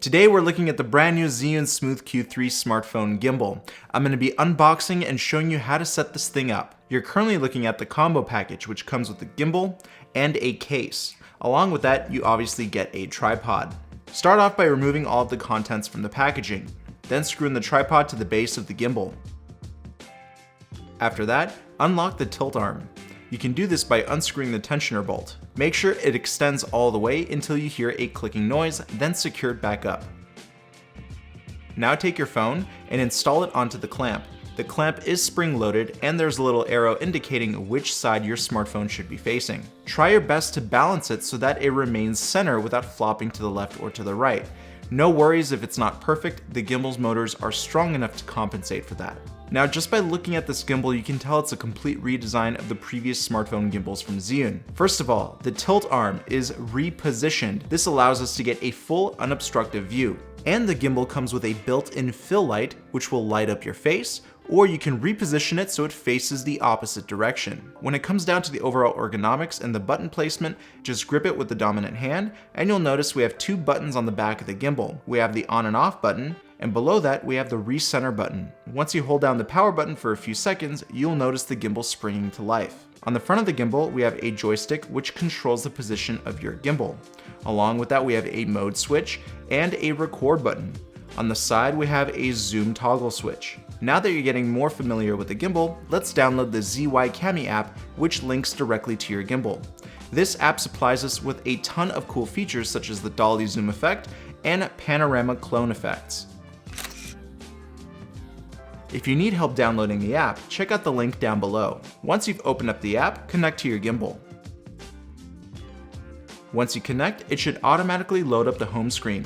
Today we're looking at the brand new ZHIYUN SMOOTH-Q3 smartphone gimbal. I'm going to be unboxing and showing you how to set this thing up. You're currently looking at the combo package, which comes with a gimbal and a case. Along with that, you obviously get a tripod. Start off by removing all of the contents from the packaging. Then screw in the tripod to the base of the gimbal. After that, unlock the tilt arm. You can do this by unscrewing the tensioner bolt. Make sure it extends all the way until you hear a clicking noise, then secure it back up. Now take your phone and install it onto the clamp. The clamp is spring-loaded and there's a little arrow indicating which side your smartphone should be facing. Try your best to balance it so that it remains center without flopping to the left or to the right. No worries if it's not perfect, the gimbal's motors are strong enough to compensate for that. Now, just by looking at this gimbal, you can tell it's a complete redesign of the previous smartphone gimbals from ZHIYUN. First of all, the tilt arm is repositioned. This allows us to get a full unobstructed view. And the gimbal comes with a built-in fill light, which will light up your face, or you can reposition it so it faces the opposite direction. When it comes down to the overall ergonomics and the button placement, just grip it with the dominant hand, and you'll notice we have two buttons on the back of the gimbal. We have the on and off button, and below that we have the recenter button. Once you hold down the power button for a few seconds, you'll notice the gimbal springing to life. On the front of the gimbal, we have a joystick which controls the position of your gimbal. Along with that, we have a mode switch and a record button. On the side, we have a zoom toggle switch. Now that you're getting more familiar with the gimbal, let's download the ZHIYUN-TECH app, which links directly to your gimbal. This app supplies us with a ton of cool features such as the Dolly Zoom effect and Panorama clone effects. If you need help downloading the app, check out the link down below. Once you've opened up the app, connect to your gimbal. Once you connect, it should automatically load up the home screen.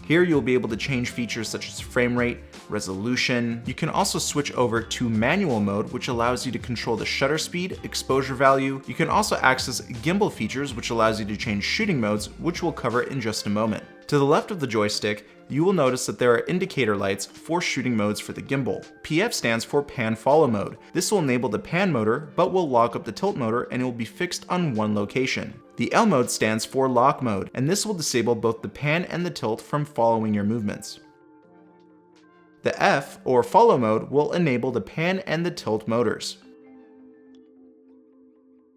Here you'll be able to change features such as frame rate, resolution. You can also switch over to manual mode, which allows you to control the shutter speed, exposure value. You can also access gimbal features, which allows you to change shooting modes, which we'll cover in just a moment. To the left of the joystick, you will notice that there are indicator lights for shooting modes for the gimbal. PF stands for pan follow mode. This will enable the pan motor, but will lock up the tilt motor and it will be fixed on one location. The L mode stands for lock mode, and this will disable both the pan and the tilt from following your movements. The F, or follow mode, will enable the pan and the tilt motors.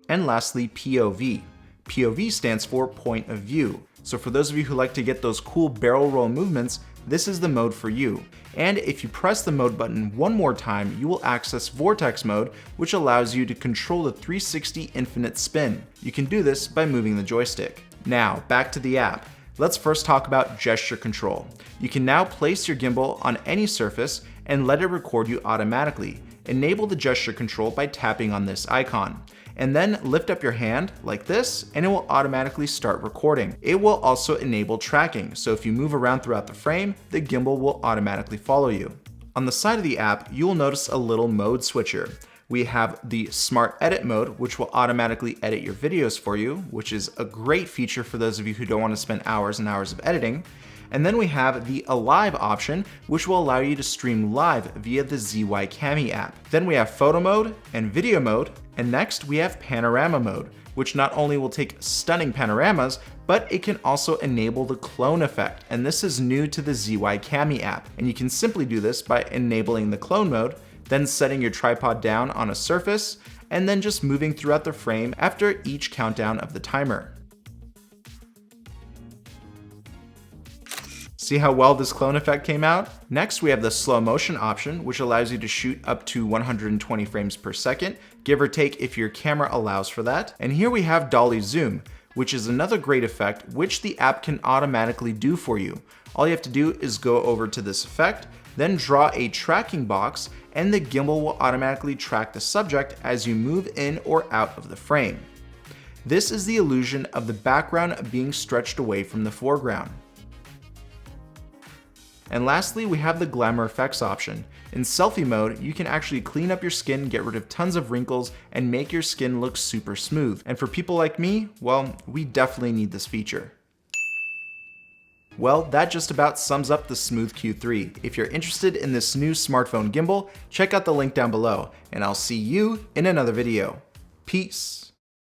And lastly, POV. POV stands for point of view. So for those of you who like to get those cool barrel roll movements, this is the mode for you. And if you press the mode button one more time, you will access vortex mode, which allows you to control the 360 infinite spin. You can do this by moving the joystick. Now, back to the app. Let's first talk about gesture control. You can now place your gimbal on any surface and let it record you automatically. Enable the gesture control by tapping on this icon. And then lift up your hand like this and it will automatically start recording. It will also enable tracking, so if you move around throughout the frame, the gimbal will automatically follow you. On the side of the app, you will notice a little mode switcher. We have the Smart Edit mode, which will automatically edit your videos for you, which is a great feature for those of you who don't want to spend hours and hours of editing. And then we have the Alive option, which will allow you to stream live via the ZHIYUN-TECH app. Then we have Photo mode and Video mode, and next we have Panorama mode, which not only will take stunning panoramas, but it can also enable the clone effect, and this is new to the ZHIYUN-TECH app. And you can simply do this by enabling the clone mode, then setting your tripod down on a surface, and then just moving throughout the frame after each countdown of the timer. See how well this clone effect came out? Next, we have the slow motion option, which allows you to shoot up to 120 frames per second, give or take if your camera allows for that. And here we have Dolly Zoom, which is another great effect, which the app can automatically do for you. All you have to do is go over to this effect, then draw a tracking box, and the gimbal will automatically track the subject as you move in or out of the frame. This is the illusion of the background being stretched away from the foreground. And lastly, we have the Glamour Effects option. In selfie mode, you can actually clean up your skin, get rid of tons of wrinkles, and make your skin look super smooth. And for people like me, well, we definitely need this feature. Well, that just about sums up the SMOOTH-Q3. If you're interested in this new smartphone gimbal, check out the link down below, and I'll see you in another video. Peace.